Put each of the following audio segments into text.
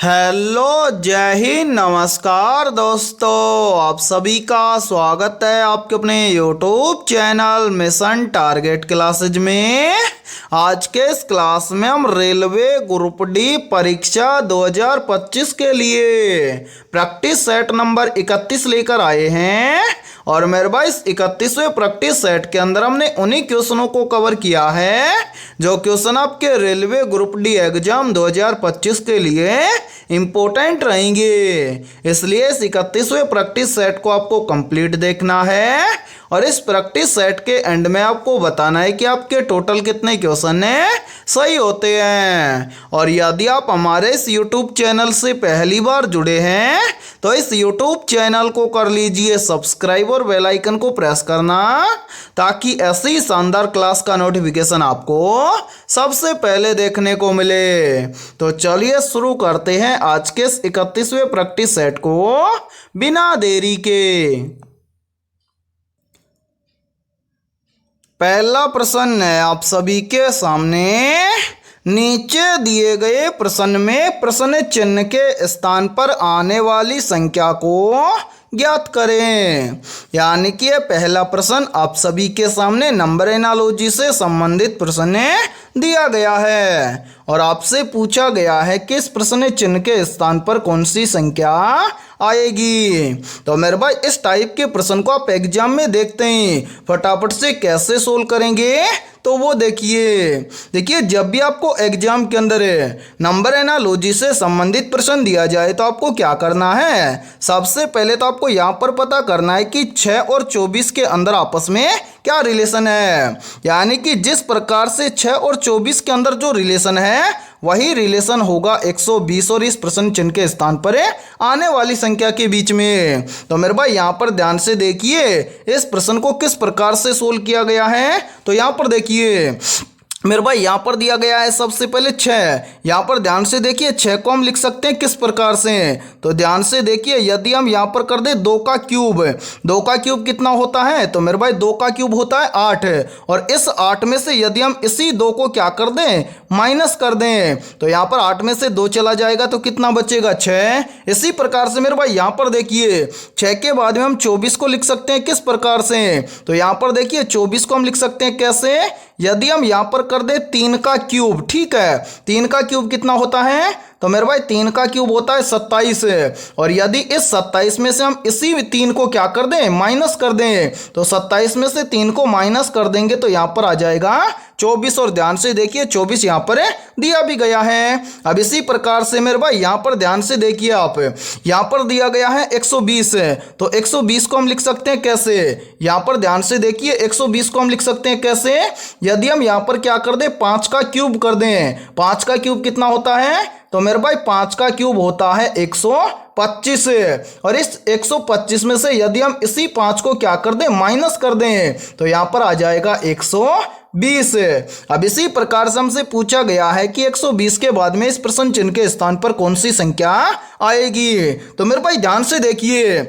Hello, जय हिंद, नमस्कार दोस्तों। आप सभी का स्वागत है आपके अपने YouTube channel mission target classes में। आज के इस क्लास में हम रेलवे ग्रुप डी परीक्षा 2025 के लिए प्रैक्टिस सेट नंबर 31 लेकर आए हैं। और मेरे भाई इस 31वें प्रैक्टिस सेट के अंदर हमने उन्हीं क्वेश्चनों को कवर किया है जो क्वेश्चन आपके रेलवे ग्रुप डी एग्जाम 2025 के लिए इम्पोर्टेंट रहेंगे। इसलिए इस 31वें प्रैक्टिस सेट को आपको कंप्लीट देखना है और इस प्रैक्टिस सेट के एंड में आपको बताना है कि आपके टोटल कितने क्वेश्चन सही होते हैं। और यदि आप हमारे इस यूट्यूब चैनल से पहली बार जुड़े हैं तो इस यूट्यूब चैनल को कर लीजिए सब्सक्राइब और बेल आइकन को प्रेस करना, ताकि ऐसी शानदार क्लास का नोटिफिकेशन आपको सबसे पहले देखने को मिले। तो चलिए शुरू करते हैं आज के इस 31वें प्रैक्टिस सेट को बिना देरी के। पहला प्रश्न है आप सभी के सामने। नीचे दिए गए प्रश्न में प्रश्न चिन्ह के स्थान पर आने वाली संख्या को ज्ञात करें। यानी कि यह पहला प्रश्न आप सभी के सामने नंबर एनालॉजी से संबंधित प्रश्न दिया गया है और आपसे पूछा गया है कि इस प्रश्न चिन्ह के स्थान पर कौन सी संख्या आएगी। तो मेरे भाई इस टाइप के प्रश्न को आप एग्जाम में देखते हैं, फटाफट से कैसे सोल्व करेंगे तो वो देखिए जब भी आपको एग्जाम के अंदर नंबर एनालॉजी से संबंधित प्रश्न दिया जाए तो आपको क्या करना है। सबसे पहले तो आपको यहाँ पर पता करना है कि 6 और 24 के अंदर आपस में क्या रिलेशन है। यानी कि जिस प्रकार से 6 और 24 के अंदर जो रिलेशन है वही रिलेशन होगा 120 और इस प्रश्न चिन्ह के स्थान पर आने वाली संख्या के बीच में। तो मेरे भाई यहाँ पर ध्यान से देखिए इस प्रश्न को किस प्रकार से सोल्व किया गया है। तो यहाँ पर देखिए मेरे भाई यहाँ पर दिया गया है सबसे पहले 6। यहाँ पर ध्यान से देखिए 6 को हम लिख सकते हैं किस प्रकार से। तो ध्यान से देखिए यदि हम यहाँ पर कर दे 2 का क्यूब, 2 का क्यूब कितना होता है। तो मेरे भाई 2 का क्यूब होता है 8 और इस 8 में से यदि हम इसी 2 को क्या कर दें माइनस कर दें तो यहाँ पर 8 में से 2 चला जाएगा तो कितना बचेगा 6। इसी प्रकार से मेरे भाई यहाँ पर देखिए 6 के बाद में हम 24 को लिख सकते हैं किस प्रकार से। तो यहाँ पर देखिए 24 को हम लिख सकते हैं कैसे, यदि हम यहाँ पर कर दे 3 का क्यूब। ठीक है, 3 का क्यूब कितना होता है। तो मेरे भाई 3 का क्यूब होता है 27 और यदि इस 27 में से हम इसी 3 को क्या कर दें माइनस कर दें तो 27 में से 3 को माइनस कर देंगे तो यहाँ पर आ जाएगा 24। और ध्यान से देखिए 24 यहाँ पर दिया भी गया है। अब इसी प्रकार से मेरे भाई यहाँ पर ध्यान से देखिए आप, यहाँ पर दिया गया है 120 तो 120 को हम लिख सकते हैं कैसे। यहाँ पर ध्यान से देखिए 120 को हम लिख सकते हैं कैसे, यदि हम यहाँ पर क्या कर दें 5 का क्यूब कर दें। 5 का क्यूब कितना होता है। तो मेरे भाई 5 का क्यूब होता है 125 और इस 125 में से यदि हम इसी 5 को क्या कर दें माइनस कर दें तो यहाँ पर आ जाएगा 120। अब इसी प्रकार से हमसे पूछा गया है कि 120 के बाद में इस प्रश्न चिन्ह के स्थान पर कौन सी संख्या आएगी। तो मेरे भाई ध्यान से देखिए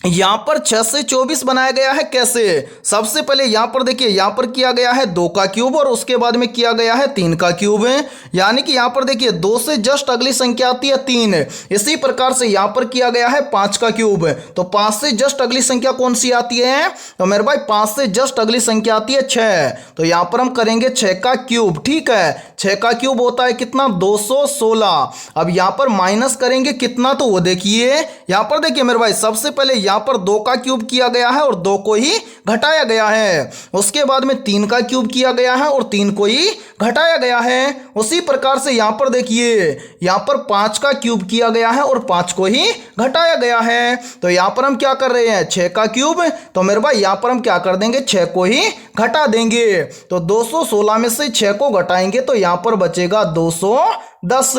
यहाँ पर 6 से 24 बनाया गया है कैसे। सबसे पहले यहाँ पर देखिए यहाँ पर किया गया है 2 का क्यूब और उसके बाद में किया गया है 3 का क्यूब है। यानी कि यहाँ पर देखिए 2 से जस्ट अगली संख्या आती है 3। इसी प्रकार से यहाँ पर किया गया है 5 का क्यूब, तो 5 से जस्ट अगली संख्या कौन सी आती है। तो मेरे भाई 5 से जस्ट अगली संख्या आती है 6। तो यहाँ पर हम करेंगे 6 का क्यूब। ठीक है, 6 का क्यूब होता है कितना 216। अब यहाँ पर माइनस करेंगे कितना तो वो देखिए यहाँ पर देखिए मेरे भाई सबसे पहले यहाँ पर 2 का क्यूब किया गया है और 2 को ही घटाया गया है। उसके बाद में 3 का क्यूब किया गया है और 3 को ही घटाया गया है। उसी प्रकार से यहाँ पर देखिए यहाँ पर 5 का क्यूब किया गया है और 5 को ही घटाया गया है। तो यहाँ पर हम क्या कर रहे हैं 6 का क्यूब, तो मेरे भाई यहाँ पर हम क्या कर देंगे 6 को ही घटा देंगे। तो 216 में से 6 को घटाएंगे तो यहाँ पर बचेगा 210।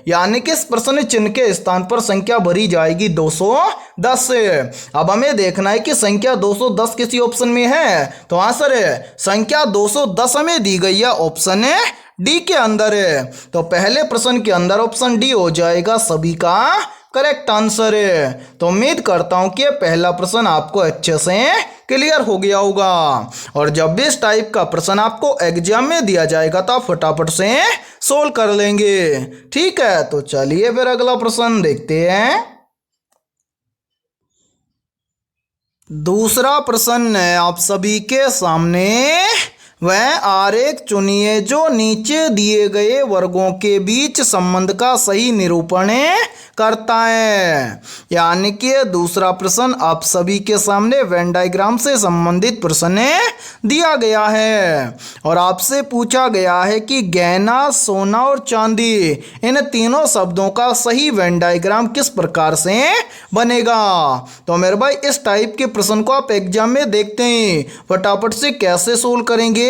यानी कि इस प्रश्न चिन्ह के स्थान पर संख्या भरी जाएगी 210। अब हमें देखना है कि संख्या 210 किसी ऑप्शन में है। तो आंसर है संख्या 210 हमें दी गई है ऑप्शन डी के अंदर है। तो पहले प्रश्न के अंदर ऑप्शन डी हो जाएगा सभी का करेक्ट आंसर है। तो उम्मीद करता हूं कि पहला प्रश्न आपको अच्छे से क्लियर हो गया होगा। और जब भी इस टाइप का प्रश्न आपको एग्जाम में दिया जाएगा तो आप फटाफट से सोल्व कर लेंगे। ठीक है, तो चलिए फिर अगला प्रश्न देखते हैं। दूसरा प्रश्न है आप सभी के सामने। वह आरेख चुनिए जो नीचे दिए गए वर्गों के बीच संबंध का सही निरूपण करता है। यानी कि दूसरा प्रश्न आप सभी के सामने वेन डायग्राम से संबंधित प्रश्न दिया गया है और आपसे पूछा गया है कि गहना, सोना और चांदी, इन तीनों शब्दों का सही वेन डायग्राम किस प्रकार से बनेगा। तो मेरे भाई इस टाइप के प्रश्न को आप एग्जाम में देखते हैं, फटाफट से कैसे सोल्व करेंगे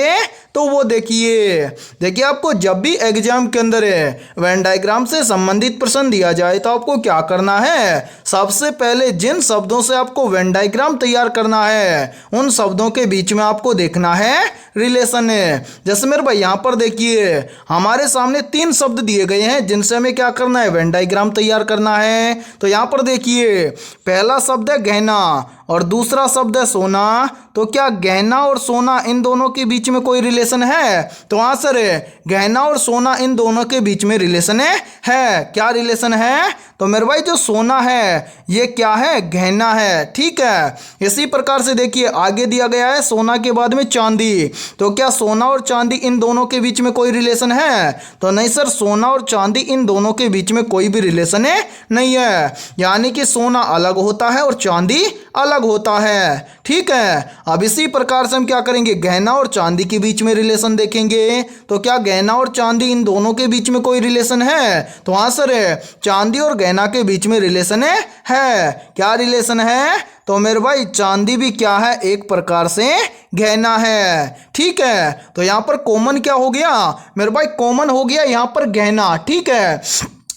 तो वो देखिए आपको जब भी एग्जाम के अंदर वेन डायग्राम से संबंधित प्रश्न दिया जाए तो आपको क्या करना है, सबसे पहले जिन शब्दों से आपको वेन डायग्राम तैयार करना है उन शब्दों के बीच में आपको देखना है रिलेशन है। जैसे मेरे भाई यहाँ पर देखिए हमारे सामने तीन शब्द दिए गए हैं जिनसे हमें क्या करना है, वेन डायग्राम तैयार करना है। तो यहाँ पर देखिए पहला शब्द है गहना और दूसरा शब्द है सोना। तो क्या गहना और सोना इन दोनों के बीच में कोई रिलेशन है? तो आंसर है गहना और सोना इन दोनों के बीच में रिलेशन है। क्या रिलेशन है? तो मेरे भाई जो सोना है ये क्या है, गहना है। ठीक है, इसी प्रकार से देखिए आगे दिया गया है सोना के बाद में चांदी। तो क्या सोना और चांदी इन दोनों के बीच में कोई रिलेशन है? तो नहीं सर, सोना और चांदी इन दोनों के बीच में कोई भी रिलेशन नहीं है। यानी कि सोना अलग होता है और चांदी अलग होता है। ठीक है, अब इसी प्रकार से हम क्या करेंगे, गहना और चांदी के बीच में रिलेशन देखेंगे। तो क्या गहना और चांदी इन दोनों के बीच में कोई रिलेशन है? तो आंसर है चांदी और गहना के बीच में रिलेशन है। क्या रिलेशन है? तो मेरे भाई चांदी भी क्या है, एक प्रकार से गहना है। ठीक है, तो यहाँ पर कॉमन क्या हो गया मेरे भाई, कॉमन हो गया यहाँ पर गहना। ठीक है,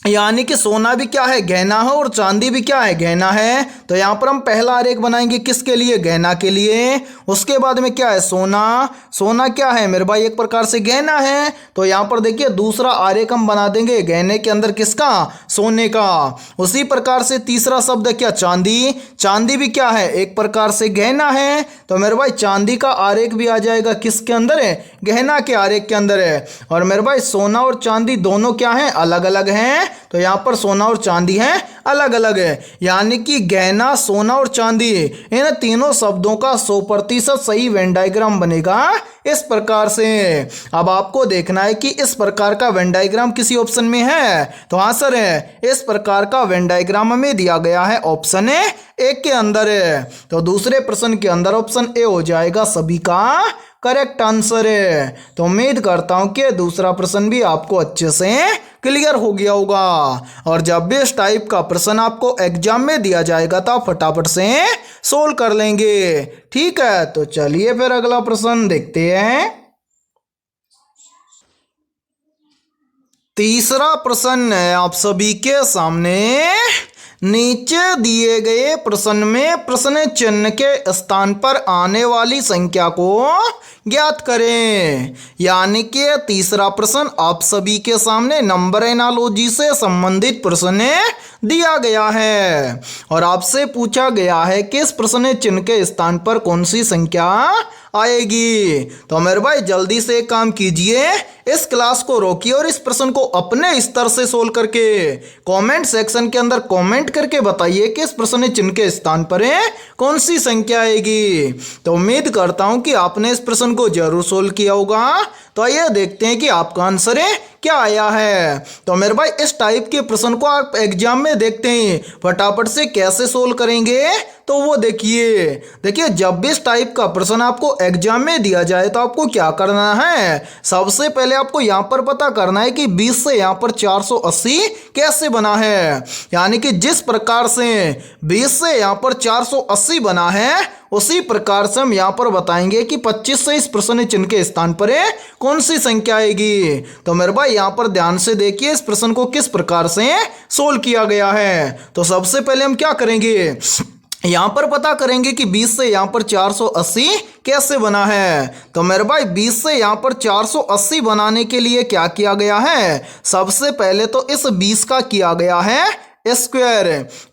यानी कि सोना भी क्या है, गहना है और चांदी भी क्या है, गहना है। तो यहाँ पर हम पहला आरेख बनाएंगे किसके लिए, गहना के लिए। उसके बाद में क्या है, सोना। सोना क्या है मेरे भाई, एक प्रकार से गहना है। तो यहाँ पर देखिए दूसरा आरेख हम बना देंगे गहने के अंदर किसका, सोने का। उसी प्रकार से तीसरा शब्द क्या, चांदी। चांदी भी क्या है, एक प्रकार से गहना है। तो मेरे भाई चांदी का आरेख भी आ जाएगा किसके अंदर है, गहना के आरेख के अंदर है। और मेरे भाई सोना और चांदी दोनों क्या है, अलग अलग हैं। तो यहाँ पर सोना और चांदी हैं अलग अलग है। यानी कि गहना, सोना और चांदी इन तीनों शब्दों का 100% सही वेन डायग्राम बनेगा इस प्रकार से। अब आपको देखना है कि इस प्रकार का वेन डायग्राम किसी ऑप्शन में है। तो आंसर है इस प्रकार का वेन डायग्राम हमें दिया गया है ऑप्शन ए के अंदर है। तो दूसरे प्रश्न के अंदर ऑप्शन ए हो जाएगा सभी का करेक्ट आंसर है। तो उम्मीद करता हूं कि दूसरा प्रश्न भी आपको अच्छे से क्लियर हो गया होगा। और जब भी इस टाइप का प्रश्न आपको एग्जाम में दिया जाएगा तो आप फटाफट से सोल्व कर लेंगे। ठीक है, तो चलिए फिर अगला प्रश्न देखते हैं। तीसरा प्रश्न है आप सभी के सामने। नीचे दिए गए प्रश्न में प्रश्न चिन्ह के स्थान पर आने वाली संख्या को ज्ञात करें। यानी कि तीसरा प्रश्न आप सभी के सामने नंबर एनालॉजी से संबंधित प्रश्न दिया गया है और आपसे पूछा गया है कि इस प्रश्न चिन्ह के स्थान पर कौन सी संख्या आएगी। तो मेरे भाई जल्दी से एक काम कीजिए, इस क्लास को रोकिए और इस प्रश्न को अपने स्तर से सोल्व करके कमेंट सेक्शन के अंदर कमेंट करके बताइए कि इस प्रश्न चिन्ह के स्थान पर कौन सी संख्या आएगी। तो उम्मीद करता हूं कि आपने इस प्रश्न को जरूर सोल्व किया होगा। तो आइए देखते हैं कि आपका आंसर क्या आया है। तो मेरे भाई इस टाइप के प्रश्न को आप एग्जाम में देखते हैं, फटाफट से कैसे सोल्व करेंगे तो वो देखिए जब भी इस टाइप का प्रश्न आपको एग्जाम में दिया जाए तो आपको क्या करना है, सबसे पहले आपको यहाँ पर पता करना है कि 20 से यहाँ पर 480 कैसे बना है। यानी कि जिस प्रकार से 20 से यहाँ पर 480 बना है उसी प्रकार से हम यहाँ पर बताएंगे कि 25 से इस प्रश्न चिन्ह के स्थान पर कौन सी संख्या आएगी। तो मेरे भाई यहाँ पर ध्यान से देखिए इस प्रश्न को किस प्रकार से सोल्व किया गया है। तो सबसे पहले हम क्या करेंगे, यहाँ पर पता करेंगे कि 20 से यहाँ पर 480 कैसे बना है। तो मेरे भाई 20 से यहाँ पर 480 बनाने के लिए क्या किया गया है, सबसे पहले तो इस 20 का किया गया है स्क्वायर।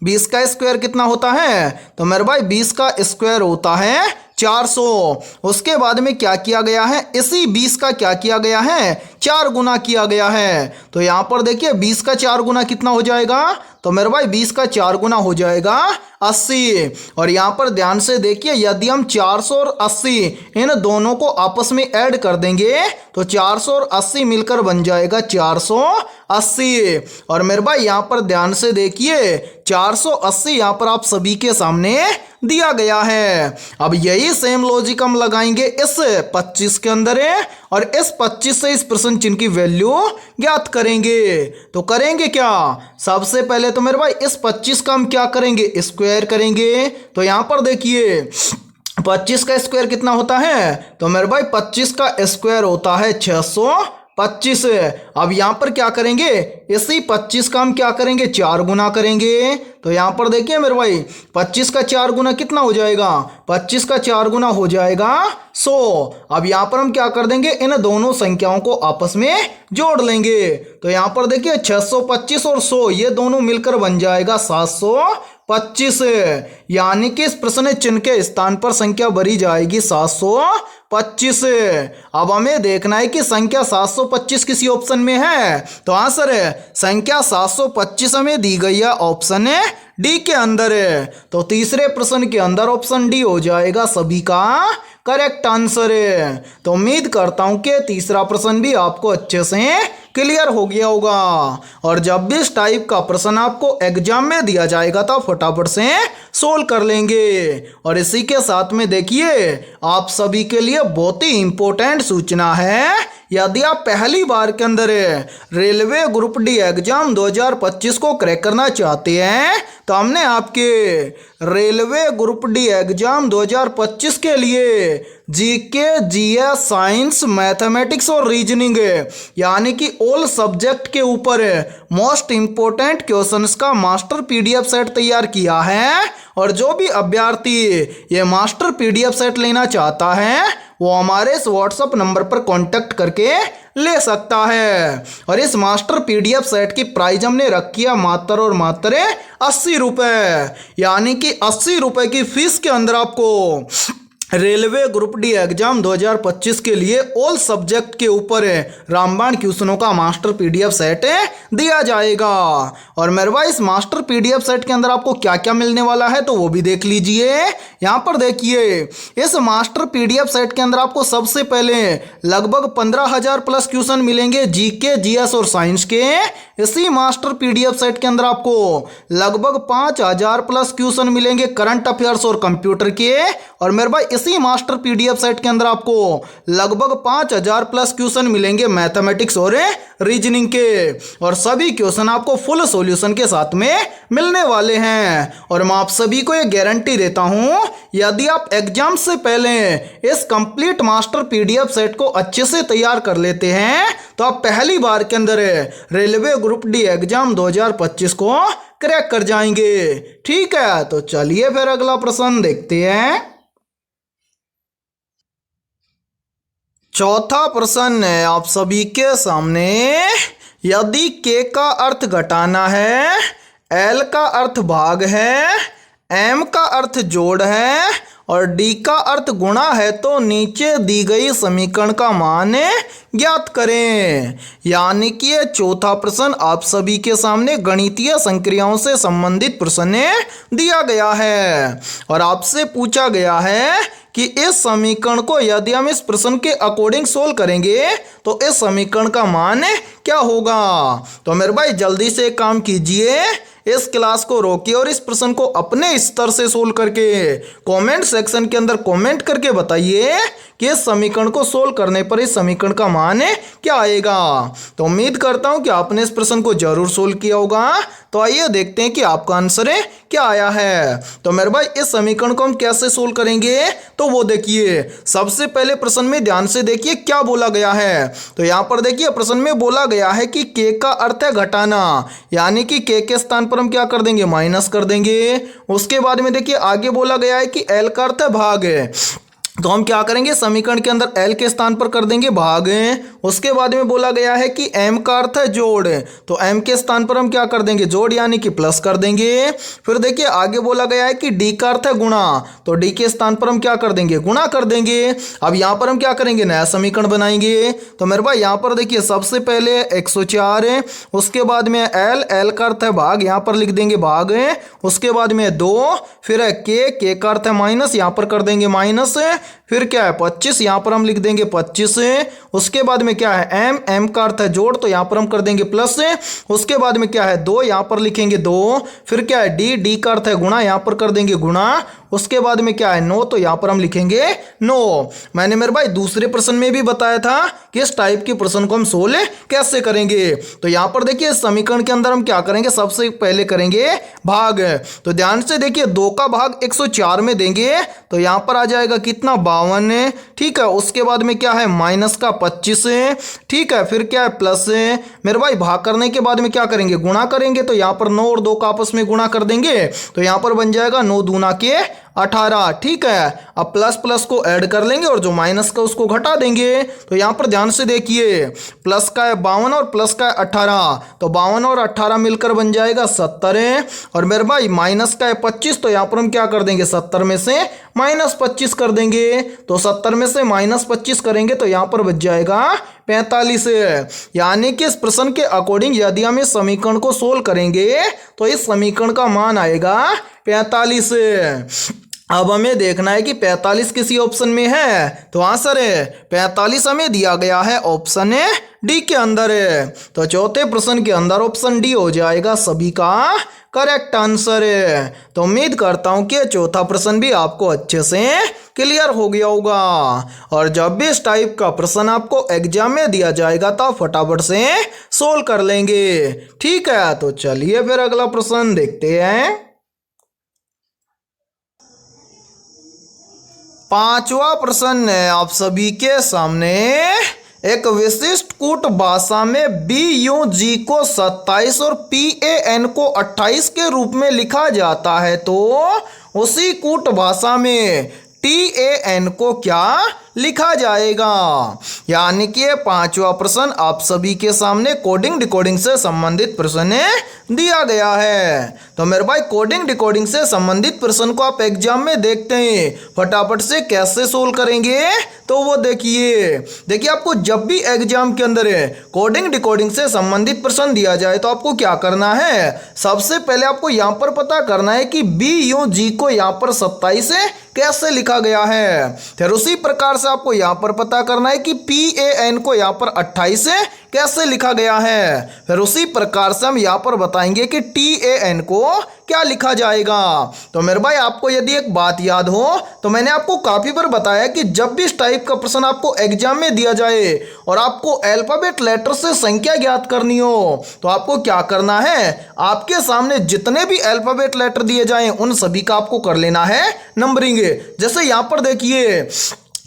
20 का स्क्वायर कितना होता है, तो मेरे भाई 20 का स्क्वायर होता है 400। उसके बाद में क्या किया गया है, इसी 20 का क्या किया गया है 4 गुना किया गया है। तो यहाँ पर देखिए 20 का 4 गुना कितना हो जाएगा, तो मेरे भाई 20 का 4 गुना हो जाएगा 80। और यहाँ पर ध्यान से देखिए, यदि हम 400 और 80 इन दोनों को आपस में ऐड कर देंगे तो 400 और 80 मिलकर बन जाएगा 480। और मेरे भाई यहाँ पर ध्यान से देखिए 480 यहाँ पर आप सभी के सामने दिया गया है। अब यही सेम लॉजिक हम लगाएंगे इस 25 के अंदर है, और इस 25 से इस प्रश्न चिन्ह की वैल्यू ज्ञात करेंगे। तो करेंगे क्या, सबसे पहले तो मेरे भाई इस 25 का हम क्या करेंगे, स्क्वायर करेंगे। तो यहाँ पर देखिए 25 का स्क्वायर कितना होता है, तो मेरे भाई 25 का स्क्वायर होता है 625। अब यहाँ पर क्या करेंगे, इसी 25 का हम क्या करेंगे, 4 गुना करेंगे। तो यहाँ पर देखिए मेरे भाई 25 का 4 गुना कितना हो जाएगा, 25 का 4 गुना हो जाएगा 100। अब यहाँ पर हम क्या कर देंगे, इन दोनों संख्याओं को आपस में जोड़ लेंगे। तो यहाँ पर देखिए 625 और 100 ये दोनों मिलकर बन जाएगा 725। यानी कि इस प्रश्न चिन्ह के स्थान पर संख्या भरी जाएगी 725। अब हमें देखना है कि संख्या 725 किसी ऑप्शन में है। तो आंसर है संख्या 725 हमें दी गई है ऑप्शन डी के अंदर है। तो तीसरे प्रश्न के अंदर ऑप्शन डी हो जाएगा सभी का करेक्ट आंसर है। तो उम्मीद करता हूं कि तीसरा प्रश्न भी आपको अच्छे से क्लियर हो गया होगा। और जब भी इस टाइप का प्रश्न आपको एग्जाम में दिया जाएगा तो फटाफट से सोल्व कर लेंगे। और इसी के साथ में देखिए आप सभी के लिए बहुत ही इंपॉर्टेंट सूचना है, यदि आप पहली बार के अंदर रेलवे ग्रुप डी एग्जाम 2025 को क्रैक करना चाहते हैं तो हमने आपके रेलवे ग्रुप डी एग्जाम 2025 के लिए जीके, जीएस, साइंस, मैथमेटिक्स और रीजनिंग यानी कि ऑल सब्जेक्ट के ऊपर मोस्ट इंपोर्टेंट क्वेश्चंस का मास्टर पीडीएफ सेट तैयार किया है। और जो भी अभ्यर्थी ये मास्टर पीडीएफ सेट लेना चाहता है वो हमारे इस व्हाट्सएप नंबर पर कांटेक्ट करके ले सकता है। और इस मास्टर पीडीएफ सेट की प्राइस हमने रखी है मात्र और मात्र 80 रुपये, यानी कि 80 रुपये की फीस के अंदर आपको रेलवे ग्रुप डी एग्जाम 2025 के लिए ऑल सब्जेक्ट के ऊपर रामबाण क्वेश्चनों का मास्टर पीडीएफ सेट दिया जाएगा। और मेरे भाई इस मास्टर पीडीएफ सेट के अंदर आपको क्या क्या मिलने वाला है तो वो भी देख लीजिए। यहाँ पर देखिए इस मास्टर पीडीएफ सेट के अंदर आपको सबसे पहले लगभग 15,000 प्लस क्वेश्चन मिलेंगे जीके, जीएस और साइंस के। इसी मास्टर पीडीएफ सेट के अंदर आपको लगभग 5,000 प्लस क्वेश्चन मिलेंगे करंट अफेयर्स और कंप्यूटर के। और मेरे भाई इसी मास्टर पीडीएफ सेट के अंदर आपको लगभग 5,000 प्लस क्वेश्चन मिलेंगे मैथमेटिक्स और रीजनिंग के। और सभी क्वेश्चन आपको फुल सॉल्यूशन के साथ में मिलने वाले हैं। और मैं आप सभी को ये गारंटी देता हूं, यदि आप एग्जाम से पहले इस कंप्लीट मास्टर पीडीएफ सेट को अच्छे से तैयार कर लेते हैं तो आप पहली बार के अंदर रेलवे ग्रुप डी एग्जाम 2025 को क्रैक कर जाएंगे। ठीक है, तो चलिए फिर अगला प्रश्न देखते हैं। चौथा प्रश्न है आप सभी के सामने, यदि के का अर्थ घटाना है, एल का अर्थ भाग है, एम का अर्थ जोड़ है और डी का अर्थ गुणा है तो नीचे दी गई समीकरण का मान ज्ञात करें। यानी कि ये चौथा प्रश्न आप सभी के सामने गणितीय संक्रियाओं से संबंधित प्रश्न दिया गया है। और आपसे पूछा गया है कि इस समीकरण को यदि हम इस प्रश्न के अकॉर्डिंग सोल्व करेंगे तो इस समीकरण का मान क्या होगा। तो मेरे भाई जल्दी से काम कीजिए, इस क्लास को रोकिए और इस प्रश्न को अपने स्तर से सोल्व करके कमेंट सेक्शन के अंदर कमेंट करके बताइए कि इस समीकरण को सोल्व करने पर इस समीकरण का मान क्या आएगा। तो उम्मीद करता हूं कि आपने इस प्रश्न को जरूर सोल्व किया होगा। तो आइए देखते हैं कि आपका आंसर क्या आया है। तो मेरे भाई इस समीकरण को हम कैसे सोल्व करेंगे तो वो देखिए, सबसे पहले प्रश्न में ध्यान से देखिए क्या बोला गया है। तो यहाँ पर देखिए प्रश्न में बोला गया है कि के का अर्थ है घटाना, यानी कि के स्थान पर हम क्या कर देंगे, माइनस कर देंगे। उसके बाद में देखिए आगे बोला गया है कि एल का अर्थ है भाग है, तो हम क्या करेंगे, समीकरण के अंदर एल के स्थान पर कर देंगे भाग। उसके बाद में बोला गया है कि एम का अर्थ है जोड़, तो एम के स्थान पर हम क्या कर देंगे, जोड़ यानी कि प्लस कर देंगे। फिर देखिए आगे बोला गया है कि डी का अर्थ है गुणा, तो डी के स्थान पर हम क्या कर देंगे, गुणा कर देंगे। अब यहाँ पर हम क्या करेंगे, नया समीकरण बनाएंगे। तो मेरे भाई यहाँ पर देखिए सबसे पहले 104 है, उसके बाद में एल, एल का अर्थ है भाग, यहाँ पर लिख देंगे भाग। उसके बाद में 2, फिर है के का अर्थ है माइनस, यहाँ पर कर देंगे माइनस। फिर क्या है 25, यहाँ पर हम लिख देंगे 25। उसके बाद में क्या है एम, एम का अर्थ है जोड़, तो यहाँ पर हम कर देंगे प्लस। उसके बाद में क्या है 2, यहाँ पर लिखेंगे 2। फिर क्या है डी, डी का अर्थ है गुणा, यहाँ पर कर देंगे गुणा। उसके बाद में क्या है 9, तो यहाँ पर हम लिखेंगे 9। मैंने मेरे भाई दूसरे प्रश्न में भी बताया था कि इस टाइप के प्रश्न को हम सोल्व कैसे करेंगे। तो यहाँ पर देखिए समीकरण के अंदर हम क्या करेंगे, सबसे पहले करेंगे भाग। तो ध्यान से देखिए 2 का भाग 104 में देंगे, तो यहाँ पर आ जाएगा कितना, 52। ठीक है, उसके बाद में क्या है माइनस का 25। ठीक है, फिर क्या है प्लस। मेरे भाई भाग करने के बाद में क्या करेंगे, गुणा करेंगे, तो यहाँ पर 9 और 2 का आपस में गुणा कर देंगे, तो यहाँ पर बन जाएगा 9 दूना के 18। ठीक है, अब प्लस प्लस को ऐड कर लेंगे और जो माइनस का उसको घटा देंगे। तो यहाँ पर ध्यान से देखिए प्लस का है 52 और प्लस का है 18, तो 52 और 18 मिलकर बन जाएगा 70। और मेरे भाई माइनस का है 25, तो यहाँ पर हम क्या कर देंगे, 70 में से माइनस 25 कर देंगे। तो 70 में से माइनस 25 करेंगे तो यहाँ पर बच जाएगा 45। यानी कि इस प्रश्न के अकॉर्डिंग यदि हम इस समीकरण को सोल्व करेंगे तो इस समीकरण का मान आएगा 45। अब हमें देखना है कि 45 किसी ऑप्शन में है, तो आंसर है 45 हमें दिया गया है ऑप्शन डी के अंदर है। तो चौथे प्रश्न के अंदर ऑप्शन डी हो जाएगा सभी का करेक्ट आंसर है। तो उम्मीद करता हूं कि चौथा प्रश्न भी आपको अच्छे से क्लियर हो गया होगा। और जब भी इस टाइप का प्रश्न आपको एग्जाम में दिया जाएगा तो फटाफट से सोल्व कर लेंगे। ठीक है, तो चलिए फिर अगला प्रश्न देखते हैं। पांचवा प्रश्न है आप सभी के सामने। एक विशिष्ट कूट भाषा में बी यू जी को 27 और PAN को 28 के रूप में लिखा जाता है, तो उसी कूट भाषा में TAN को क्या लिखा जाएगा। यानी कि ये पांचवा प्रश्न आप सभी के सामने कोडिंग डिकोडिंग से संबंधित प्रश्न दिया गया है। तो मेरे भाई कोडिंग डिकोडिंग से संबंधित प्रश्न को आप एग्जाम में देखते हैं, फटाफट से कैसे सोल्व करेंगे तो वो देखिए आपको जब भी एग्जाम के अंदर कोडिंग डिकोडिंग से संबंधित प्रश्न दिया जाए तो आपको क्या करना है, सबसे पहले आपको यहाँ पर पता करना है कि BUG को यहाँ पर 27 कैसे लिखा गया है। फिर उसी प्रकार से आपको यहाँ पर पता करना है कि PAN को यहाँ पर 28 कैसे लिखा गया है। फिर उसी प्रकार से हम यहाँ पर बताएंगे कि TAN को क्या लिखा जाएगा। तो मेरे भाई आपको यदि एक बात याद हो तो मैंने आपको काफी बार बताया कि जब भी इस टाइप का प्रश्न आपको एग्जाम में दिया जाए और आपको अल्फाबेट लेटर से संख्या ज्ञात करनी हो तो आपको क्या करना है, आपके सामने जितने भी अल्फाबेट लेटर दिए जाएं उन सभी का आपको कर लेना है नंबरिंग। जैसे यहाँ पर देखिए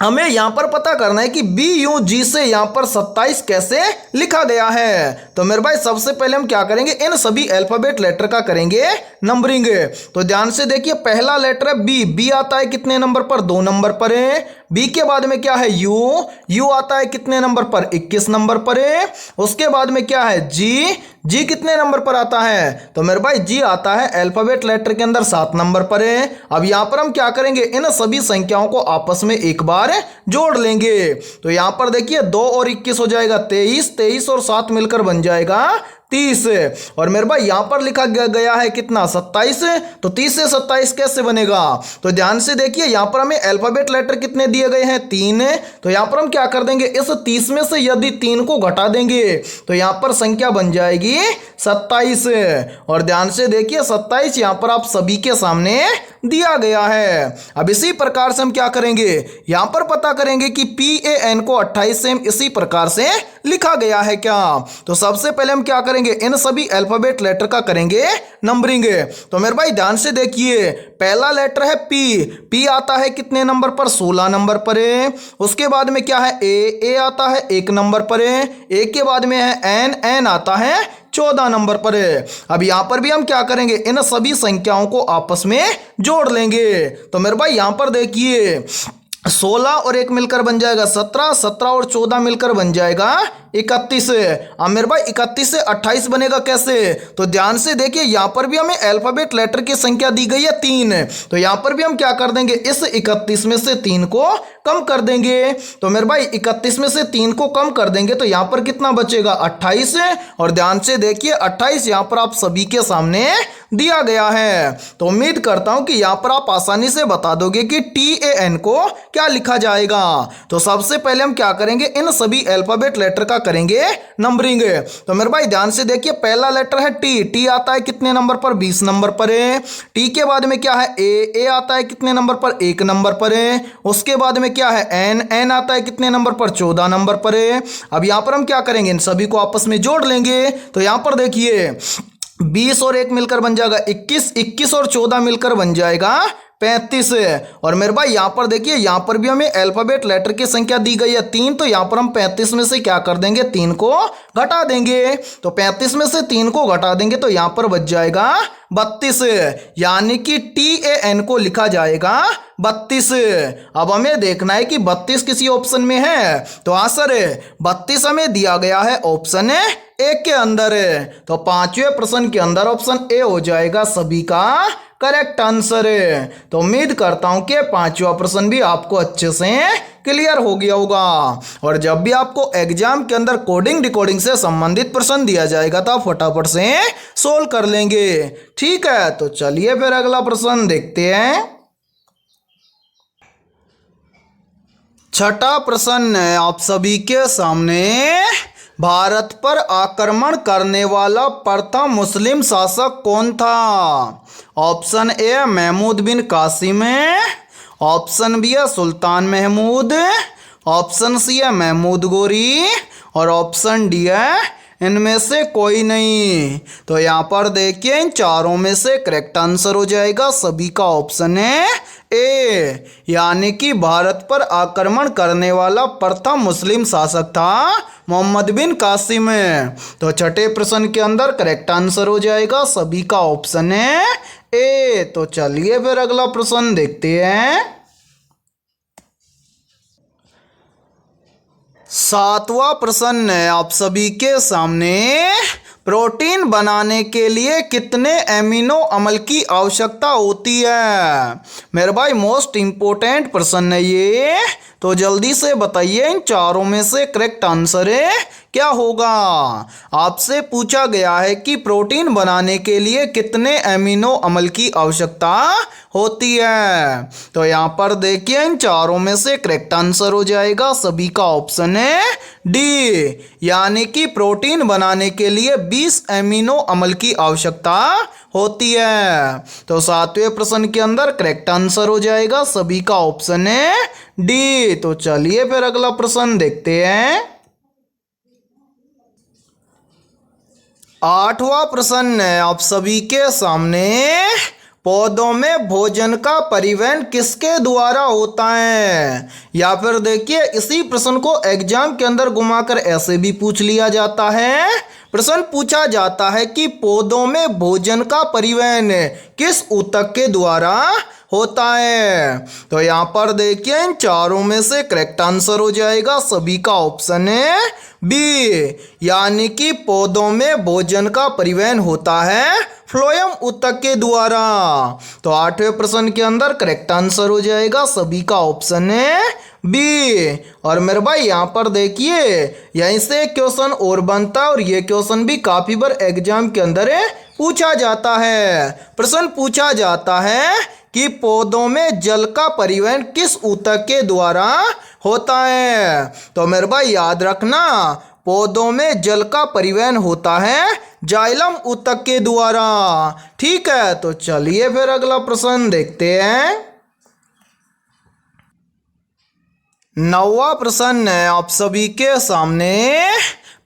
हमें यहाँ पर पता करना है कि BUG से यहाँ पर 27 कैसे लिखा गया है। तो मेरे भाई सबसे पहले हम क्या करेंगे, इन सभी अल्फाबेट लेटर का करेंगे नंबरिंग। तो ध्यान से देखिए पहला लेटर है B आता है कितने नंबर पर, 2 नंबर पर है। B के बाद में क्या है U आता है कितने नंबर पर, 21 नंबर पर है। उसके बाद में क्या है G कितने नंबर पर आता है, तो मेरे भाई G आता है अल्फाबेट लेटर के अंदर 7 नंबर पर है। अब यहाँ पर हम क्या करेंगे, इन सभी संख्याओं को आपस में एक बार जोड़ लेंगे। तो यहाँ पर देखिए 2 और 21 हो जाएगा 23 और 7 मिलकर बन जाएगा 30। और मेरे भाई यहाँ पर लिखा गया है कितना, 27। तो 30 से 27 कैसे बनेगा, तो ध्यान से देखिए यहाँ पर हमें अल्फाबेट लेटर कितने दिए गए हैं, 3। तो यहाँ पर हम क्या कर देंगे, इस 30 में से यदि 3 को घटा देंगे तो यहाँ पर संख्या बन जाएगी 27। और ध्यान से देखिए 27 यहाँ पर आप सभी के सामने दिया गया है। अब इसी प्रकार से हम क्या करेंगे, यहाँ पर पता करेंगे कि PAN को 28 सेम इसी प्रकार से लिखा गया है क्या। तो सबसे पहले हम क्या करेंगे, इन सभी अल्फाबेट लेटर का करेंगे नंबरिंग। तो मेरे भाई ध्यान से देखिए पहला लेटर है P आता है कितने नंबर पर, 16 नंबर पर है। उसके बाद में क्या है A आता है 1 नंबर पर है। A के बाद में है N आता है 14 नंबर पर है। अब यहाँ पर भी हम क्या करेंगे, इन सभी संख्याओं को आपस में जोड़ लेंगे। तो मेरे भाई यहाँ पर देखिए 16 और 1 मिलकर बन जाएगा 17, 17 और 14 मिलकर बन जाएगा 31। अब मेरे भाई 31 से 28 बनेगा कैसे? तो ध्यान से देखिए, यहाँ पर भी हमें अल्फाबेट लेटर की संख्या दी गई है 3, तो यहाँ पर भी हम क्या कर देंगे, इस 31 में से 3 को कम कर देंगे। तो मेरे भाई 31 में से 3 को कम कर देंगे तो यहाँ पर कितना बचेगा, 28। और ध्यान से देखिए 28 यहाँ पर आप सभी के सामने दिया गया है। तो उम्मीद करता हूं कि यहाँ पर आप आसानी से बता दोगे कि TAN को क्या लिखा जाएगा। तो सबसे पहले हम क्या करेंगे, इन सभी अल्फाबेट लेटर का करेंगे नंबरिंग। तो मेरे भाई ध्यान से देखिए, पहला लेटर है T आता है कितने नंबर पर, 20 नंबर पर है। टी के बाद में क्या है, A आता है कितने नंबर पर, 1 नंबर पर है। उसके बाद में क्या है, N आता है कितने नंबर पर, 14 नंबर पर है। अब यहाँ पर हम क्या करेंगे, इन सभी को आपस में जोड़ लेंगे। तो यहाँ पर देखिए 20 और 1 मिलकर बन जाएगा 21, 21 और 14 मिलकर बन जाएगा 35। और मेरे भाई यहाँ पर देखिए, यहाँ पर भी हमें अल्फाबेट लेटर की संख्या दी गई है 3, तो यहाँ पर हम 35 में से क्या कर देंगे, 3 को घटा देंगे। तो 35 में से 3 को घटा देंगे तो यहाँ पर बच जाएगा 32, यानी कि TAN को लिखा जाएगा 32। अब हमें देखना है कि 32 किसी ऑप्शन में है। तो हाँ सर, 32 हमें दिया गया है ऑप्शन ए के अंदर। तो 5वें प्रश्न के अंदर ऑप्शन ए हो जाएगा सभी का करेक्ट आंसर। तो उम्मीद करता हूं कि 5वां प्रश्न भी आपको अच्छे से क्लियर हो गया होगा। और जब भी आपको एग्जाम के अंदर कोडिंग डिकोडिंग से संबंधित प्रश्न दिया जाएगा तो आप फटाफट से सोल्व कर लेंगे। ठीक है, तो चलिए फिर अगला प्रश्न देखते हैं। छठा प्रश्न आप सभी के सामने, भारत पर आक्रमण करने वाला प्रथम मुस्लिम शासक कौन था? ऑप्शन ए महमूद बिन कासिम है, ऑप्शन बी है सुल्तान महमूद, ऑप्शन सी है महमूद गोरी और ऑप्शन डी है इनमें से कोई नहीं। तो यहाँ पर देखिए इन चारों में से करेक्ट आंसर हो जाएगा सभी का ऑप्शन है ए, यानी कि भारत पर आक्रमण करने वाला प्रथम मुस्लिम शासक था मोहम्मद बिन कासिम। तो छठे प्रश्न के अंदर करेक्ट आंसर हो जाएगा सभी का ऑप्शन है ए। तो चलिए फिर अगला प्रश्न देखते हैं। 7वां प्रश्न है आप सभी के सामने, प्रोटीन बनाने के लिए कितने एमिनो अम्ल की आवश्यकता होती है? मेरे भाई मोस्ट इंपोर्टेंट प्रश्न है ये, तो जल्दी से बताइए इन चारों में से करेक्ट आंसर है क्या होगा। आपसे पूछा गया है कि प्रोटीन बनाने के लिए कितने एमिनो अम्ल की आवश्यकता होती है। तो यहाँ पर देखिए इन चारों में से करेक्ट आंसर हो जाएगा सभी का ऑप्शन है डी, यानी कि प्रोटीन बनाने के लिए 20 एमिनो अम्ल की आवश्यकता होती है। तो 7वें प्रश्न के अंदर करेक्ट आंसर हो जाएगा सभी का ऑप्शन है डी। तो चलिए फिर अगला प्रश्न देखते हैं। 8वां प्रश्न है आप सभी के सामने, पौधों में भोजन का परिवहन किसके द्वारा होता है? या फिर देखिए इसी प्रश्न को एग्जाम के अंदर घुमाकर ऐसे भी पूछ लिया जाता है। प्रश्न पूछा जाता है कि पौधों में भोजन का परिवहन किस ऊतक के द्वारा होता है? तो यहाँ पर देखिए इन चारों में से करेक्ट आंसर हो जाएगा सभी का ऑप्शन है बी, यानी कि पौधों में भोजन का परिवहन होता है फ्लोएम ऊतक के द्वारा। तो 8वें प्रश्न के अंदर करेक्ट आंसर हो जाएगा सभी का ऑप्शन है बी। और मेरे भाई यहाँ पर देखिए यहीं से क्वेश्चन और बनता है और ये क्वेश्चन भी काफी बार एग्जाम के अंदर पूछा जाता है। प्रश्न पूछा जाता है कि पौधों में जल का परिवहन किस ऊतक के द्वारा होता है? तो मेरे भाई याद रखना, पौधों में जल का परिवहन होता है जाइलम ऊतक के द्वारा। ठीक है, तो चलिए फिर अगला प्रश्न देखते हैं। 9वां प्रश्न है आप सभी के सामने,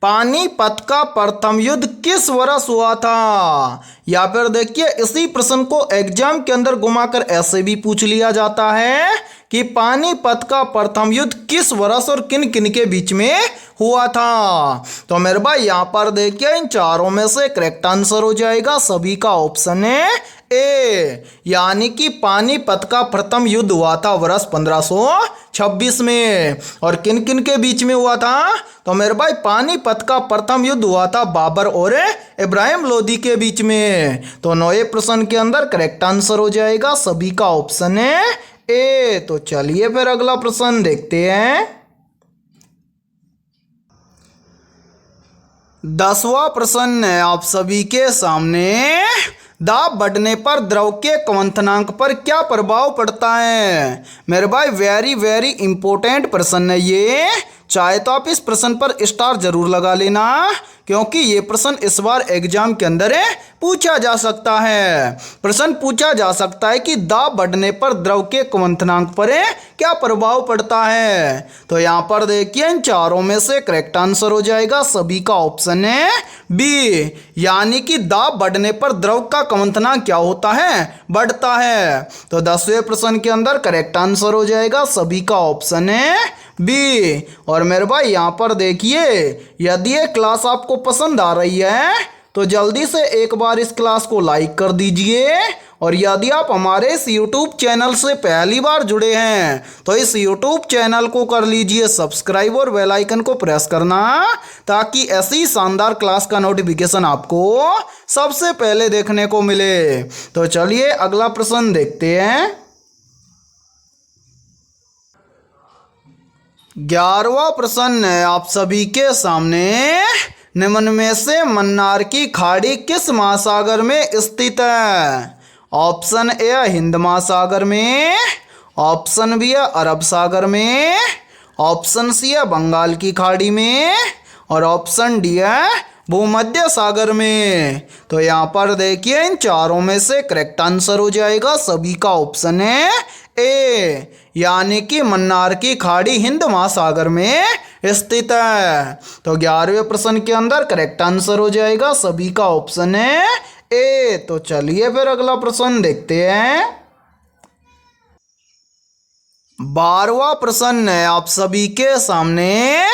पानीपत का प्रथम युद्ध किस वर्ष हुआ था? या फिर देखिए इसी प्रश्न को एग्जाम के अंदर घुमाकर ऐसे भी पूछ लिया जाता है कि पानीपत का प्रथम युद्ध किस वर्ष और किन किन के बीच में हुआ था? तो मेरे भाई यहाँ पर देखिए इन चारों में से करेक्ट आंसर हो जाएगा सभी का ऑप्शन है ए यानी कि पानीपत का प्रथम युद्ध हुआ था वर्ष 1526 में। और किन किन के बीच में हुआ था? तो मेरे भाई पानीपत का प्रथम युद्ध हुआ था बाबर और इब्राहिम लोदी के बीच में। तो 9वें प्रश्न के अंदर करेक्ट आंसर हो जाएगा सभी का ऑप्शन है ए। तो चलिए फिर अगला प्रश्न देखते हैं। 10वां प्रश्न है आप सभी के सामने। दाब बढ़ने पर द्रव के क्वथनांक पर क्या प्रभाव पड़ता है? मेरे भाई वेरी इंपॉर्टेंट प्रश्न है ये। चाहे तो आप इस प्रश्न पर स्टार जरूर लगा लेना, क्योंकि ये प्रश्न इस बार एग्जाम के अंदर पूछा जा सकता है। प्रश्न पूछा जा सकता है कि दाब बढ़ने पर द्रव के क्वथनांक पर क्या प्रभाव पड़ता है। तो यहाँ पर देखिए इन चारों में से करेक्ट आंसर हो जाएगा सभी का ऑप्शन है बी, यानी कि दाब बढ़ने पर द्रव का क्वथनांक क्या होता है? बढ़ता है। तो 10वें प्रश्न के अंदर करेक्ट आंसर हो जाएगा सभी का ऑप्शन है बी। और मेरे भाई यहाँ पर देखिए, यदि ये क्लास आपको पसंद आ रही है तो जल्दी से एक बार इस क्लास को लाइक कर दीजिए। और यदि आप हमारे इस YouTube चैनल से पहली बार जुड़े हैं तो इस YouTube चैनल को कर लीजिए सब्सक्राइब और बेल आइकन को प्रेस करना, ताकि ऐसी शानदार क्लास का नोटिफिकेशन आपको सबसे पहले देखने को मिले। तो चलिए अगला प्रश्न देखते हैं। 11वां प्रश्न है आप सभी के सामने। निम्न में से मन्नार की खाड़ी किस महासागर में स्थित है? ऑप्शन ए हिंद महासागर में, ऑप्शन बी है अरब सागर में, ऑप्शन सी है बंगाल की खाड़ी में, और ऑप्शन डी है भूमध्य सागर में। तो यहाँ पर देखिए इन चारों में से करेक्ट आंसर हो जाएगा सभी का ऑप्शन है ए, यानी कि मन्नार की खाड़ी हिंद महासागर में स्थित है। तो 11वें प्रश्न के अंदर करेक्ट आंसर हो जाएगा सभी का ऑप्शन है ए। तो चलिए फिर अगला प्रश्न देखते हैं। 12वां प्रश्न है आप सभी के सामने।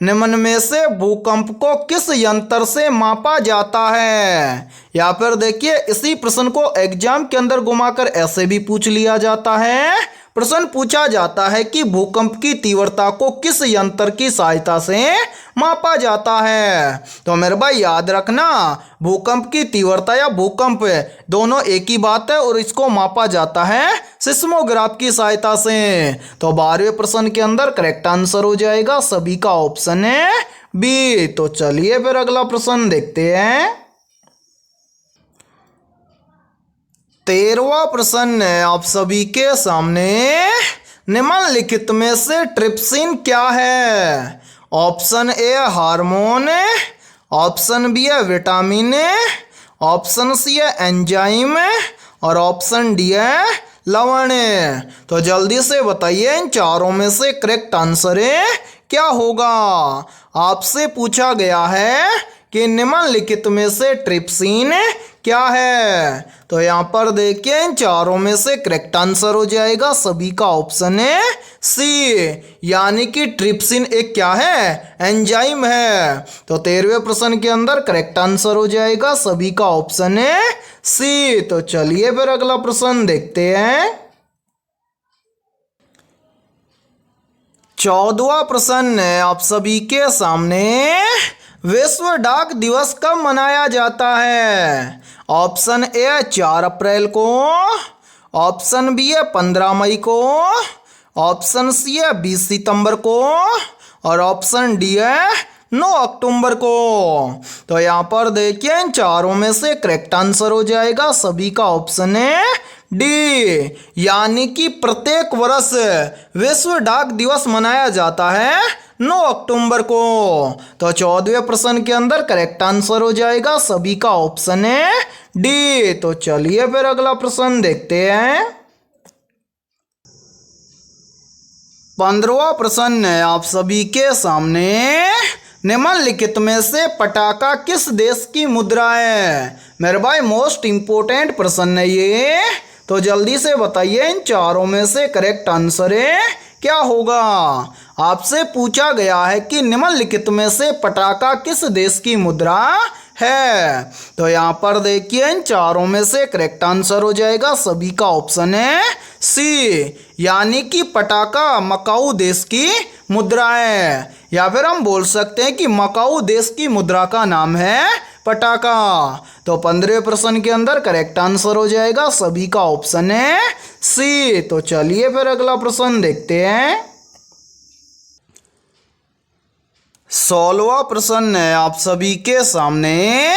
निम्न में से भूकंप को किस यंत्र से मापा जाता है? या फिर देखिए इसी प्रश्न को एग्जाम के अंदर घुमाकर ऐसे भी पूछ लिया जाता है। प्रश्न पूछा जाता है कि भूकंप की तीव्रता को किस यंत्र की सहायता से मापा जाता है। तो मेरे भाई याद रखना, भूकंप की तीव्रता या भूकंप दोनों एक ही बात है और इसको मापा जाता है सिस्मोग्राफ की सहायता से। तो 12वें प्रश्न के अंदर करेक्ट आंसर हो जाएगा सभी का ऑप्शन है बी। तो चलिए फिर अगला प्रश्न देखते हैं। 13वां प्रश्न है आप सभी के सामने। निम्नलिखित में से ट्रिप्सिन क्या है? Option A hormone, option B है विटामिन, ऑप्शन सी है एंजाइम, और ऑप्शन डी है लवण। तो जल्दी से बताइए इन चारों में से करेक्ट आंसर क्या होगा। आपसे पूछा गया है कि निम्नलिखित में से ट्रिप्सिन क्या है। तो यहाँ पर देखिए इन चारों में से करेक्ट आंसर हो जाएगा सभी का ऑप्शन है सी, यानी कि ट्रिप्सिन एक क्या है? एंजाइम है। तो 13वें प्रश्न के अंदर करेक्ट आंसर हो जाएगा सभी का ऑप्शन है सी। तो चलिए फिर अगला प्रश्न देखते हैं। 14वां प्रश्न है आप सभी के सामने। विश्व डाक दिवस कब मनाया जाता है? ऑप्शन ए 4 अप्रैल को, ऑप्शन बी है 15 मई को, ऑप्शन सी है 20 सितंबर को, और ऑप्शन डी है 9 अक्टूबर को। तो यहाँ पर देखिए इन चारों में से करेक्ट आंसर हो जाएगा सभी का ऑप्शन है डी, यानी कि प्रत्येक वर्ष विश्व डाक दिवस मनाया जाता है 9 अक्टूबर को। तो 14वें प्रश्न के अंदर करेक्ट आंसर हो जाएगा सभी का ऑप्शन है डी। तो चलिए फिर अगला प्रश्न देखते हैं। 15वां प्रश्न है आप सभी के सामने। निम्नलिखित में से पटाखा किस देश की मुद्रा है? मेरे भाई मोस्ट इंपोर्टेंट प्रश्न है ये। तो जल्दी से बताइए इन चारों में से करेक्ट आंसर क्या होगा। आपसे पूछा गया है कि निम्नलिखित में से पटाखा किस देश की मुद्रा है। तो यहाँ पर देखिए इन चारों में से करेक्ट आंसर हो जाएगा सभी का ऑप्शन है सी, यानी कि पटाका मकाऊ देश की मुद्रा है, या फिर हम बोल सकते हैं कि मकाऊ देश की मुद्रा का नाम है पटाका। तो 15वें प्रश्न के अंदर करेक्ट आंसर हो जाएगा सभी का ऑप्शन है सी। तो चलिए फिर अगला प्रश्न देखते हैं। 16वां प्रश्न है आप सभी के सामने,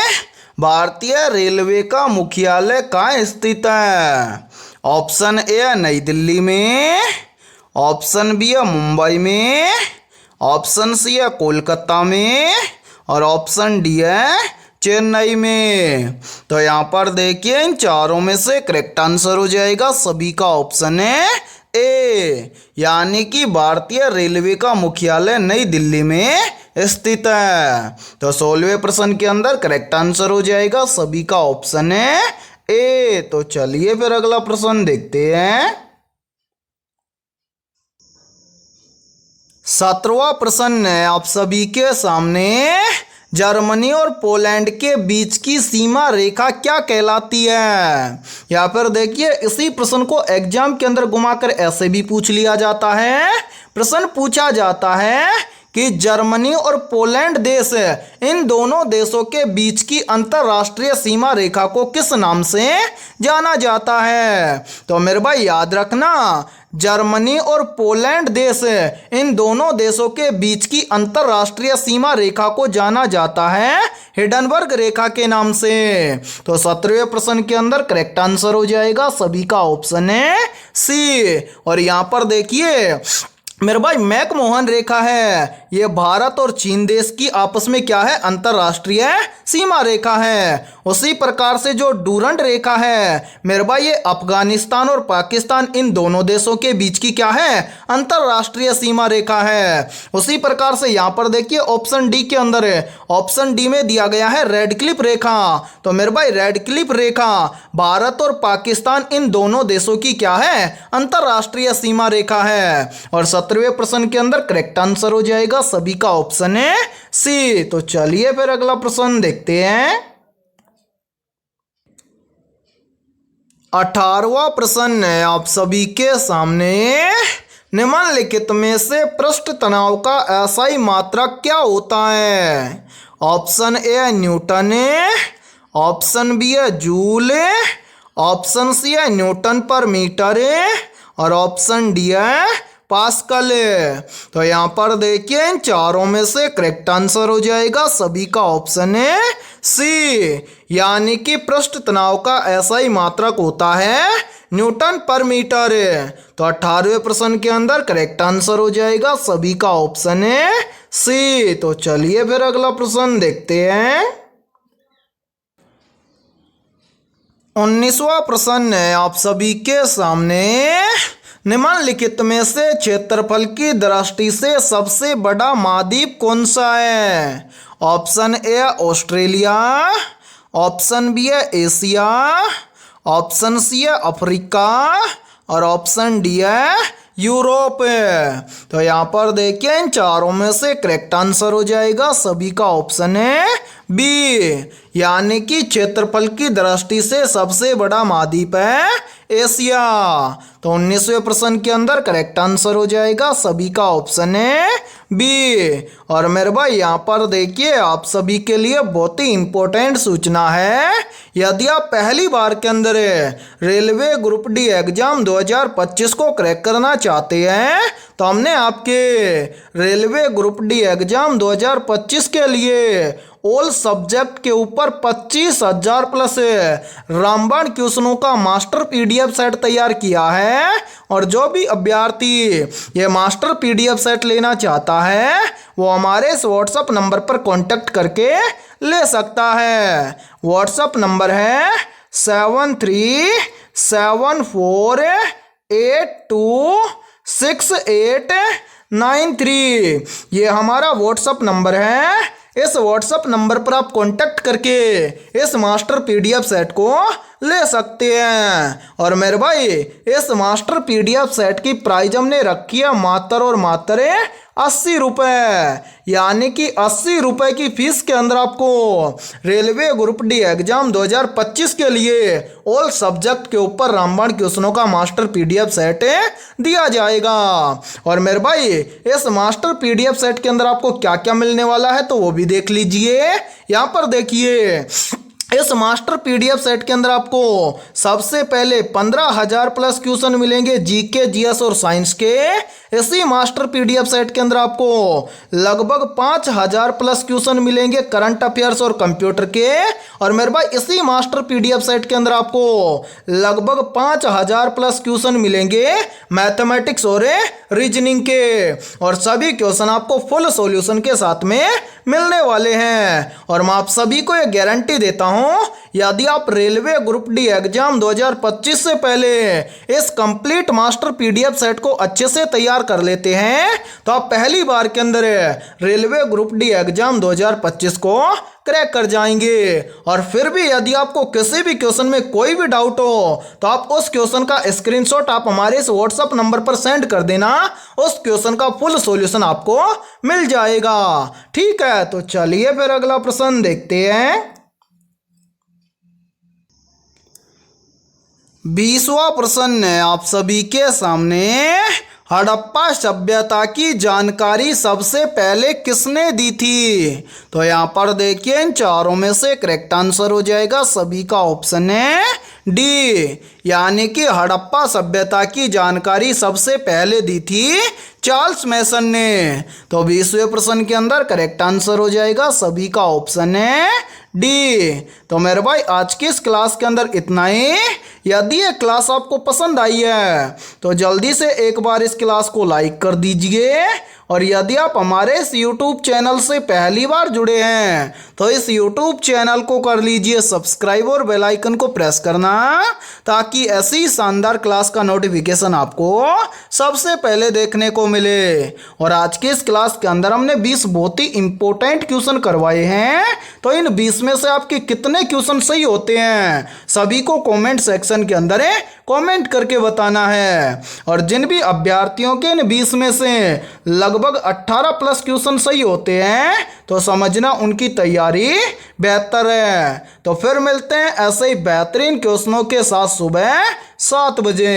भारतीय रेलवे का मुख्यालय कहाँ स्थित है? ऑप्शन ए है नई दिल्ली में, ऑप्शन बी है मुंबई में, ऑप्शन सी है कोलकाता में, और ऑप्शन डी है चेन्नई में। तो यहाँ पर देखिए इन चारों में से करेक्ट आंसर हो जाएगा सभी का ऑप्शन है ए, यानी कि भारतीय रेलवे का मुख्यालय नई दिल्ली में स्थित है। तो 16वें प्रश्न के अंदर करेक्ट आंसर हो जाएगा सभी का ऑप्शन है ए। तो चलिए फिर अगला प्रश्न देखते हैं। 17वां प्रश्न है आप सभी के सामने, जर्मनी और पोलैंड के बीच की सीमा रेखा क्या कहलाती है? या फिर देखिए इसी प्रश्न को एग्जाम के अंदर घुमाकर ऐसे भी पूछ लिया जाता है। प्रश्न पूछा जाता है कि जर्मनी और पोलैंड देश, इन दोनों देशों के बीच की अंतरराष्ट्रीय सीमा रेखा को किस नाम से जाना जाता है? तो मेरे भाई याद रखना, जर्मनी और पोलैंड देश, इन दोनों देशों के बीच की अंतरराष्ट्रीय सीमा रेखा को जाना जाता है हिंडनबर्ग रेखा के नाम से। तो 17वें प्रश्न के अंदर करेक्ट आंसर हो जाएगा सभी का ऑप्शन है सी। और यहाँ पर देखिए मेरे भाई मैकमोहन रेखा है, ये भारत और चीन देश की आपस में क्या है? अंतरराष्ट्रीय सीमा रेखा है। उसी प्रकार से जो डूरंड रेखा है मेरे भाई, ये अफगानिस्तान और पाकिस्तान इन दोनों देशों के बीच की क्या है? अंतरराष्ट्रीय सीमा रेखा है। उसी प्रकार से यहाँ पर देखिए ऑप्शन डी के अंदर है, ऑप्शन डी में दिया गया है रेड क्लिफ रेखा। तो मेरे भाई रेड क्लिफ रेखा भारत और पाकिस्तान इन दोनों देशों की क्या है? अंतरराष्ट्रीय सीमा रेखा है। और 17वें प्रश्न के अंदर करेक्ट आंसर हो जाएगा सभी का ऑप्शन है सी। तो चलिए फिर अगला प्रश्न देखते हैं। 18वां प्रश्न है आप सभी के सामने, निम्नलिखित में से पृष्ठ तनाव का एसआई मात्रक क्या होता है? ऑप्शन ए है न्यूटन, ऑप्शन बी है जूल, ऑप्शन सी है न्यूटन पर मीटर, और ऑप्शन डी है पास्कल। तो यहाँ पर देखिए इन चारों में से करेक्ट आंसर हो जाएगा सभी का ऑप्शन है सी, यानी कि पृष्ठ तनाव का एसआई मात्रक होता है न्यूटन पर मीटर। तो 18वें प्रश्न के अंदर करेक्ट आंसर हो जाएगा सभी का ऑप्शन है सी। तो चलिए फिर अगला प्रश्न देखते हैं। 19वां प्रश्न है आप सभी के सामने, निम्नलिखित में से क्षेत्रफल की दृष्टि से सबसे बड़ा महाद्वीप कौन सा है? Option A Australia, option B है एशिया, ऑप्शन सी है अफ्रीका, और ऑप्शन डी है यूरोप। तो यहाँ पर देखिए इन चारों में से करेक्ट आंसर हो जाएगा सभी का ऑप्शन है बी, यानी कि क्षेत्रफल की दृष्टि से सबसे बड़ा महाद्वीप है एशिया। तो 19वें प्रश्न के अंदर करेक्ट आंसर हो जाएगा सभी का ऑप्शन है बी। और मेरे भाई यहाँ पर देखिए आप सभी के लिए बहुत ही इंपॉर्टेंट सूचना है, यदि आप पहली बार के अंदर रेलवे ग्रुप डी एग्जाम 2025 को क्रैक करना चाहते हैं तो हमने आपके रेलवे ग्रुप डी एग्जाम 2025 के लिए ऑल सब्जेक्ट के ऊपर 25,000 प्लस रामबाण क्वेश्चनों का मास्टर पीडीएफ सेट तैयार किया है। और जो भी अभ्यर्थी ये मास्टर पीडीएफ सेट लेना चाहता है वो हमारे इस व्हाट्सएप नंबर पर कांटेक्ट करके ले सकता है। व्हाट्सएप नंबर है 7374826893। ये हमारा व्हाट्सएप नंबर है। इस व्हाट्सएप नंबर पर आप कांटेक्ट करके इस मास्टर पीडीएफ सेट को ले सकते हैं। और मेरे भाई इस मास्टर पीडीएफ सेट की प्राइस हमने रखी है मात्र और मात्र 80 रुपये, यानी कि 80 रुपये की फीस के अंदर आपको रेलवे ग्रुप डी एग्जाम 2025 के लिए ऑल सब्जेक्ट के ऊपर रामबाण क्वेश्चनों का मास्टर पीडीएफ सेट दिया जाएगा। और मेरे भाई इस मास्टर पीडीएफ सेट के अंदर आपको क्या क्या मिलने वाला है तो वो भी देख लीजिए। यहाँ पर देखिए, इस मास्टर पीडीएफ सेट के अंदर आपको सबसे पहले 15,000 प्लस क्वेश्चन मिलेंगे जीके, जीएस और साइंस के। इसी मास्टर पीडीएफ सेट के अंदर आपको लगभग 5,000 प्लस क्वेश्चन मिलेंगे करंट अफेयर्स और कंप्यूटर के। और मेरे भाई इसी मास्टर पीडीएफ सेट के अंदर आपको लगभग 5,000 प्लस क्वेश्चन मिलेंगे मैथमेटिक्स और रीजनिंग के। और सभी क्वेश्चन आपको फुल सॉल्यूशन के साथ में मिलने वाले हैं। और मैं आप सभी को ये गारंटी देता हूं, यदि आप रेलवे ग्रुप डी एग्जाम 2025 से पहले इस कंप्लीट मास्टर पीडीएफ सेट को अच्छे से तैयार कर लेते हैं तो आप पहली बार के अंदर रेलवे ग्रुप डी एग्जाम 2025 को क्रैक कर जाएंगे। और फिर भी यदि आपको किसी भी क्वेश्चन में कोई भी डाउट हो तो आप उस क्वेश्चन का स्क्रीनशॉट आप हमारे इस व्हाट्सएप नंबर पर सेंड कर देना, उस क्वेश्चन का फुल सॉल्यूशन आपको मिल जाएगा। ठीक है, तो चलिए फिर अगला प्रश्न देखते हैं। 20वां प्रश्न है आप सभी के सामने। हड़प्पा सभ्यता की जानकारी सबसे पहले किसने दी थी? तो यहाँ पर देखिए, इन चारों में से करेक्ट आंसर हो जाएगा सभी का ऑप्शन है डी, यानी कि हड़प्पा सभ्यता की जानकारी सबसे पहले दी थी चार्ल्स मैसन ने। तो 20वें प्रश्न के अंदर करेक्ट आंसर हो जाएगा सभी का ऑप्शन है डी। तो मेरे भाई आज की इस क्लास के अंदर इतना ही। यदि ये क्लास आपको पसंद आई है तो जल्दी से एक बार इस क्लास को लाइक कर दीजिए। और यदि आप हमारे इस YouTube चैनल से पहली बार जुड़े हैं तो इस YouTube चैनल को कर लीजिए सब्सक्राइब और बेल आइकन को प्रेस करना, ताकि ऐसी शानदार क्लास का नोटिफिकेशन आपको सबसे पहले देखने को मिले। और आज की इस क्लास के अंदर हमने 20 बहुत ही इंपॉर्टेंट क्वेश्चन करवाए हैं। तो इन 20 में से आपके कितने क्वेश्चन सही होते हैं सभी को कमेंट सेक्शन के अंदर कमेंट करके बताना है। और जिन भी अभ्यर्थियों के इन 20 में से लगभग 18 प्लस क्वेश्चन सही होते हैं तो समझना उनकी तैयारी बेहतर है। तो फिर मिलते हैं ऐसे ही बेहतरीन क्वेश्चनों के साथ सुबह 7 बजे।